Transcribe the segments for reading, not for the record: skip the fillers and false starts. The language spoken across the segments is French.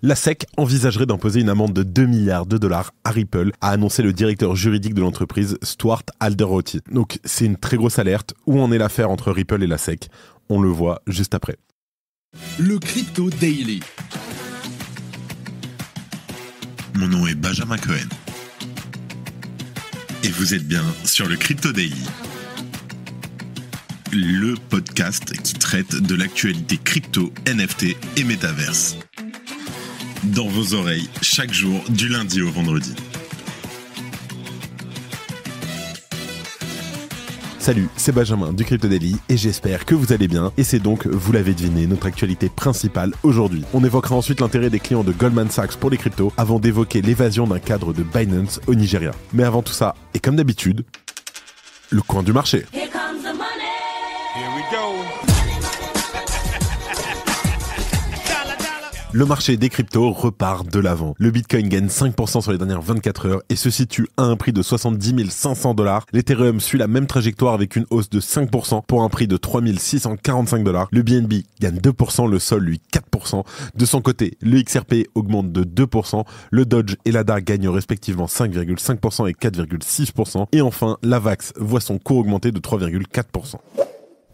La SEC envisagerait d'imposer une amende de 2 milliards de dollars à Ripple, a annoncé le directeur juridique de l'entreprise, Stuart Alderoty. Donc c'est une très grosse alerte. Où en est l'affaire entre Ripple et la SEC ? On le voit juste après. Le Crypto Daily. Mon nom est Benjamin Cohen. Et vous êtes bien sur le Crypto Daily. Le podcast qui traite de l'actualité crypto, NFT et métaverse. Dans vos oreilles, chaque jour, du lundi au vendredi. Salut, c'est Benjamin du Crypto Daily et j'espère que vous allez bien. Et c'est donc, vous l'avez deviné, notre actualité principale aujourd'hui. On évoquera ensuite l'intérêt des clients de Goldman Sachs pour les cryptos avant d'évoquer l'évasion d'un cadre de Binance au Nigeria. Mais avant tout ça, et comme d'habitude, le coin du marché. Here comes the money. Here we go. Le marché des cryptos repart de l'avant. Le Bitcoin gagne 5% sur les dernières 24 heures et se situe à un prix de 70 500 $. L'Ethereum suit la même trajectoire avec une hausse de 5% pour un prix de 3 645 $. Le BNB gagne 2%, le Sol lui 4%. De son côté, le XRP augmente de 2%, le Doge et l'ADA gagnent respectivement 5,5% et 4,6%. Et enfin, l'AVAX voit son cours augmenter de 3,4%.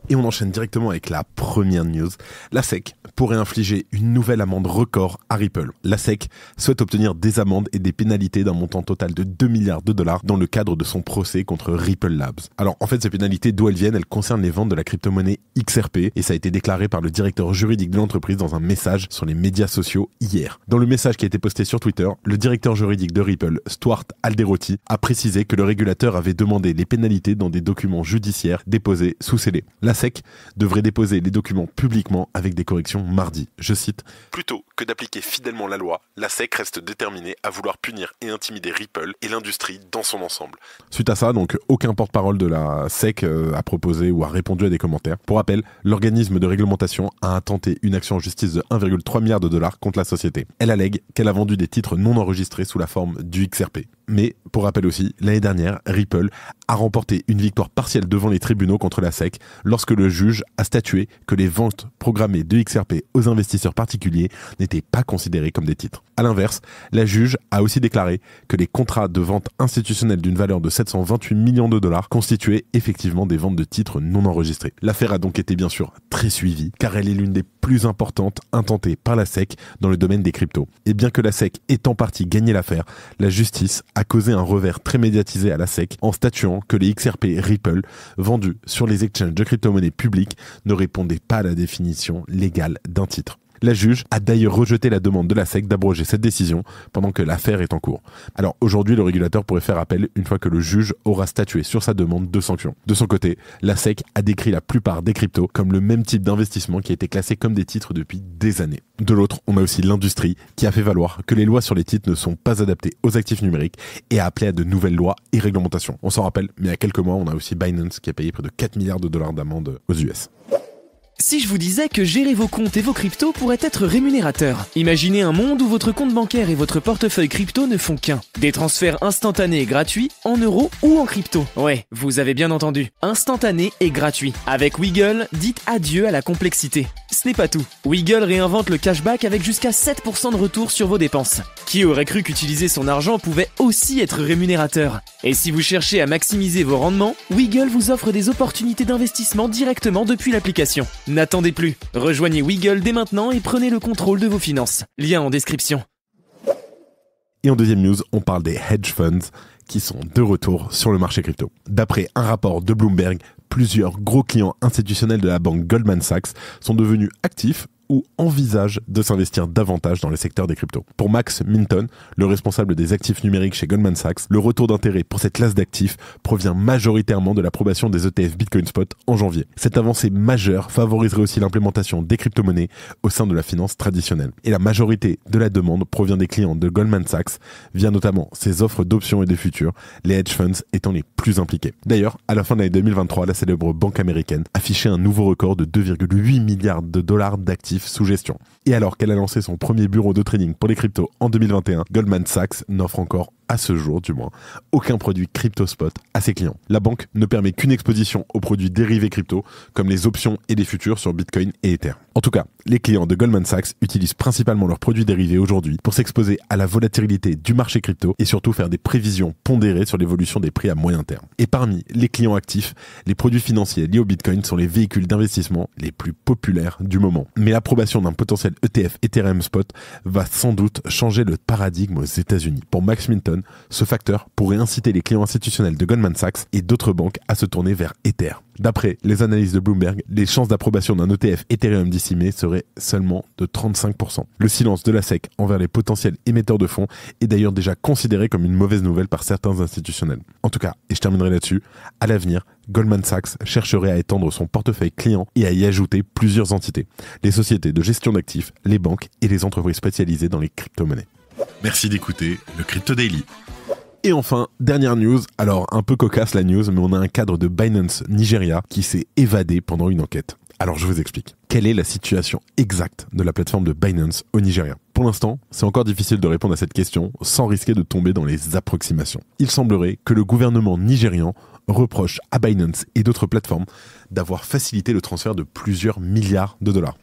Et on enchaîne directement avec la première news. La SEC pourrait infliger une nouvelle amende record à Ripple. La SEC souhaite obtenir des amendes et des pénalités d'un montant total de 2 milliards de dollars dans le cadre de son procès contre Ripple Labs. Alors en fait, ces pénalités, d'où elles viennent, elles concernent les ventes de la crypto-monnaie XRP et ça a été déclaré par le directeur juridique de l'entreprise dans un message sur les médias sociaux hier. Dans le message qui a été posté sur Twitter, le directeur juridique de Ripple, Stuart Alderoty, a précisé que le régulateur avait demandé les pénalités dans des documents judiciaires déposés sous scellé. La SEC devrait déposer les documents publiquement avec des corrections mardi. Je cite : « Plutôt que d'appliquer fidèlement la loi, la SEC reste déterminée à vouloir punir et intimider Ripple et l'industrie dans son ensemble. » Suite à ça, donc, aucun porte-parole de la SEC a proposé ou a répondu à des commentaires. Pour rappel, l'organisme de réglementation a intenté une action en justice de 1,3 milliard de dollars contre la société. Elle allègue qu'elle a vendu des titres non enregistrés sous la forme du XRP. Mais, pour rappel aussi, l'année dernière, Ripple a remporté une victoire partielle devant les tribunaux contre la SEC lorsque le juge a statué que les ventes programmées de XRP aux investisseurs particuliers n'étaient pas considérées comme des titres. À l'inverse, la juge a aussi déclaré que les contrats de vente institutionnelle d'une valeur de 728 millions de dollars constituaient effectivement des ventes de titres non enregistrés. L'affaire a donc été bien sûr très suivie, car elle est l'une des plus importantes intentées par la SEC dans le domaine des cryptos. Et bien que la SEC ait en partie gagné l'affaire, la justice a causé un revers très médiatisé à la SEC en statuant que les XRP Ripple vendus sur les exchanges de crypto-monnaies publiques ne répondaient pas à la définition légale d'un titre. La juge a d'ailleurs rejeté la demande de la SEC d'abroger cette décision pendant que l'affaire est en cours. Alors aujourd'hui, le régulateur pourrait faire appel une fois que le juge aura statué sur sa demande de sanction. De son côté, la SEC a décrit la plupart des cryptos comme le même type d'investissement qui a été classé comme des titres depuis des années. De l'autre, on a aussi l'industrie qui a fait valoir que les lois sur les titres ne sont pas adaptées aux actifs numériques et a appelé à de nouvelles lois et réglementations. On s'en rappelle, mais il y a quelques mois, on a aussi Binance qui a payé près de 4 milliards de dollars d'amende aux US. Si je vous disais que gérer vos comptes et vos cryptos pourrait être rémunérateur. Imaginez un monde où votre compte bancaire et votre portefeuille crypto ne font qu'un. Des transferts instantanés et gratuits en euros ou en crypto. Ouais, vous avez bien entendu. Instantané et gratuit. Avec Wiggle, dites adieu à la complexité. Ce n'est pas tout. Wiggle réinvente le cashback avec jusqu'à 7% de retour sur vos dépenses. Qui aurait cru qu'utiliser son argent pouvait aussi être rémunérateur ? Et si vous cherchez à maximiser vos rendements, Wiggle vous offre des opportunités d'investissement directement depuis l'application. N'attendez plus. Rejoignez Wiggle dès maintenant et prenez le contrôle de vos finances. Lien en description. Et en deuxième news, on parle des hedge funds qui sont de retour sur le marché crypto. D'après un rapport de Bloomberg, plusieurs gros clients institutionnels de la banque Goldman Sachs sont devenus actifs ou envisagent de s'investir davantage dans le secteur des cryptos. Pour Max Minton, le responsable des actifs numériques chez Goldman Sachs, le retour d'intérêt pour cette classe d'actifs provient majoritairement de l'approbation des ETF Bitcoin Spot en janvier. Cette avancée majeure favoriserait aussi l'implémentation des crypto-monnaies au sein de la finance traditionnelle. Et la majorité de la demande provient des clients de Goldman Sachs via notamment ses offres d'options et de futurs, les hedge funds étant les plus impliqués. D'ailleurs, à la fin de l'année 2023, la célèbre banque américaine affichait un nouveau record de 2,8 milliards de dollars d'actifs sous gestion. Et alors qu'elle a lancé son premier bureau de trading pour les cryptos en 2021, Goldman Sachs n'offre encore à ce jour du moins, aucun produit crypto spot à ses clients. La banque ne permet qu'une exposition aux produits dérivés crypto, comme les options et les futurs sur Bitcoin et Ether. En tout cas, les clients de Goldman Sachs utilisent principalement leurs produits dérivés aujourd'hui pour s'exposer à la volatilité du marché crypto et surtout faire des prévisions pondérées sur l'évolution des prix à moyen terme. Et parmi les clients actifs, les produits financiers liés au Bitcoin sont les véhicules d'investissement les plus populaires du moment. Mais l'approbation d'un potentiel ETF Ethereum Spot va sans doute changer le paradigme aux États-Unis. Pour Max Minton, ce facteur pourrait inciter les clients institutionnels de Goldman Sachs et d'autres banques à se tourner vers Ether. D'après les analyses de Bloomberg, les chances d'approbation d'un ETF Ethereum d'ici mai seraient seulement de 35%. Le silence de la SEC envers les potentiels émetteurs de fonds est d'ailleurs déjà considéré comme une mauvaise nouvelle par certains institutionnels. En tout cas, et je terminerai là-dessus, à l'avenir, Goldman Sachs chercherait à étendre son portefeuille client et à y ajouter plusieurs entités. Les sociétés de gestion d'actifs, les banques et les entreprises spécialisées dans les crypto-monnaies. Merci d'écouter le Crypto Daily. Et enfin, dernière news, alors un peu cocasse la news, mais on a un cadre de Binance Nigeria qui s'est évadé pendant une enquête. Alors je vous explique. Quelle est la situation exacte de la plateforme de Binance au Nigeria ? Pour l'instant, c'est encore difficile de répondre à cette question sans risquer de tomber dans les approximations. Il semblerait que le gouvernement nigérian reproche à Binance et d'autres plateformes d'avoir facilité le transfert de plusieurs milliards de dollars,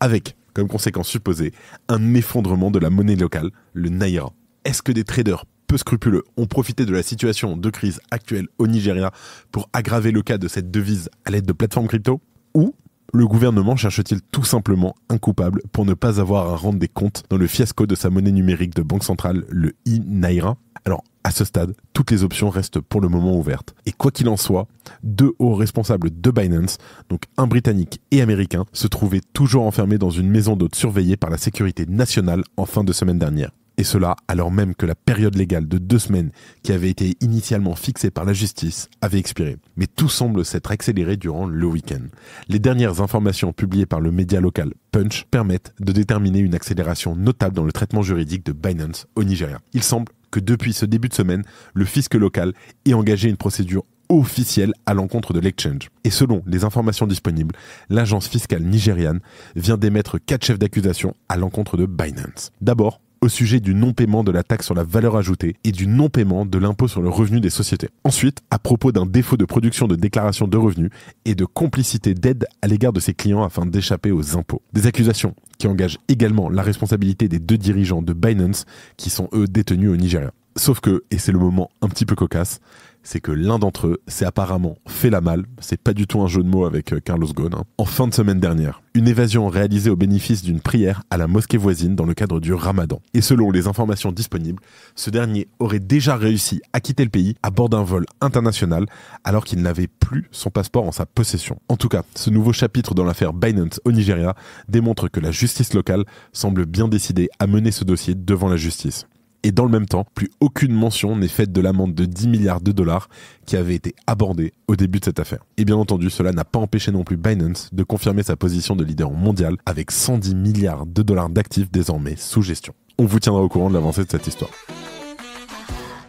avec, comme conséquence supposée, un effondrement de la monnaie locale, le Naira. Est-ce que des traders peu scrupuleux ont profité de la situation de crise actuelle au Nigeria pour aggraver le cas de cette devise à l'aide de plateformes crypto ? Ou le gouvernement cherche-t-il tout simplement un coupable pour ne pas avoir à rendre des comptes dans le fiasco de sa monnaie numérique de banque centrale, le e-Naira ? Alors, à ce stade, toutes les options restent pour le moment ouvertes. Et quoi qu'il en soit, deux hauts responsables de Binance, donc un britannique et américain, se trouvaient toujours enfermés dans une maison d'hôtes surveillée par la sécurité nationale en fin de semaine dernière. Et cela alors même que la période légale de 2 semaines qui avait été initialement fixée par la justice avait expiré. Mais tout semble s'être accéléré durant le week-end. Les dernières informations publiées par le média local Punch permettent de déterminer une accélération notable dans le traitement juridique de Binance au Nigeria. Il semble que depuis ce début de semaine, le fisc local ait engagé une procédure officielle à l'encontre de l'exchange. Et selon les informations disponibles, l'agence fiscale nigériane vient d'émettre 4 chefs d'accusation à l'encontre de Binance. D'abord, au sujet du non-paiement de la taxe sur la valeur ajoutée et du non-paiement de l'impôt sur le revenu des sociétés. Ensuite, à propos d'un défaut de production de déclaration de revenus et de complicité d'aide à l'égard de ses clients afin d'échapper aux impôts. Des accusations qui engagent également la responsabilité des 2 dirigeants de Binance qui sont eux détenus au Nigeria. Sauf que, et c'est le moment un petit peu cocasse, c'est que l'un d'entre eux s'est apparemment fait la malle, c'est pas du tout un jeu de mots avec Carlos Ghosn, en fin de semaine dernière. Une évasion réalisée au bénéfice d'une prière à la mosquée voisine dans le cadre du Ramadan. Et selon les informations disponibles, ce dernier aurait déjà réussi à quitter le pays à bord d'un vol international alors qu'il n'avait plus son passeport en sa possession. En tout cas, ce nouveau chapitre dans l'affaire Binance au Nigeria démontre que la justice locale semble bien décidée à mener ce dossier devant la justice. Et dans le même temps, plus aucune mention n'est faite de l'amende de 10 milliards de dollars qui avait été abordée au début de cette affaire. Et bien entendu, cela n'a pas empêché non plus Binance de confirmer sa position de leader mondial avec 110 milliards de dollars d'actifs désormais sous gestion. On vous tiendra au courant de l'avancée de cette histoire.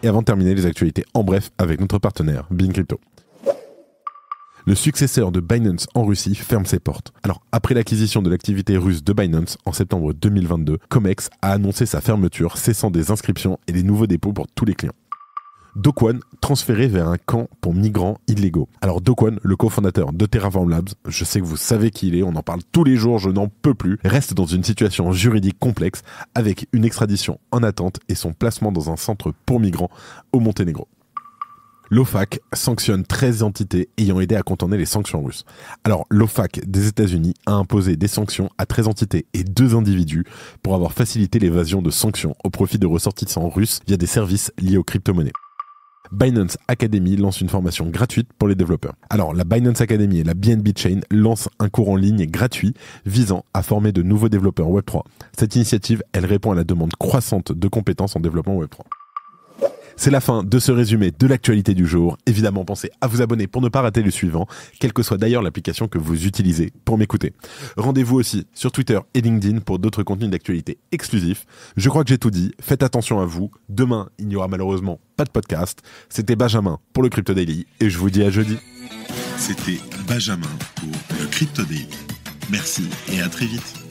Et avant de terminer, les actualités en bref avec notre partenaire, Bean Crypto. Le successeur de Binance en Russie ferme ses portes. Alors, après l'acquisition de l'activité russe de Binance en septembre 2022, Comex a annoncé sa fermeture, cessant des inscriptions et des nouveaux dépôts pour tous les clients. Do Kwon transféré vers un camp pour migrants illégaux. Alors Do Kwon, le cofondateur de Terraform Labs, je sais que vous savez qui il est, on en parle tous les jours, je n'en peux plus, reste dans une situation juridique complexe avec une extradition en attente et son placement dans un centre pour migrants au Monténégro. L'OFAC sanctionne 13 entités ayant aidé à contourner les sanctions russes. Alors, l'OFAC des États-Unis a imposé des sanctions à 13 entités et 2 individus pour avoir facilité l'évasion de sanctions au profit de ressortissants russes via des services liés aux crypto-monnaies. Binance Academy lance une formation gratuite pour les développeurs. Alors, la Binance Academy et la BNB Chain lancent un cours en ligne gratuit visant à former de nouveaux développeurs Web3. Cette initiative, elle répond à la demande croissante de compétences en développement Web3. C'est la fin de ce résumé de l'actualité du jour. Évidemment, pensez à vous abonner pour ne pas rater le suivant, quelle que soit d'ailleurs l'application que vous utilisez pour m'écouter. Rendez-vous aussi sur Twitter et LinkedIn pour d'autres contenus d'actualité exclusifs. Je crois que j'ai tout dit. Faites attention à vous. Demain, il n'y aura malheureusement pas de podcast. C'était Benjamin pour le Crypto Daily et je vous dis à jeudi. C'était Benjamin pour le Crypto Daily. Merci et à très vite.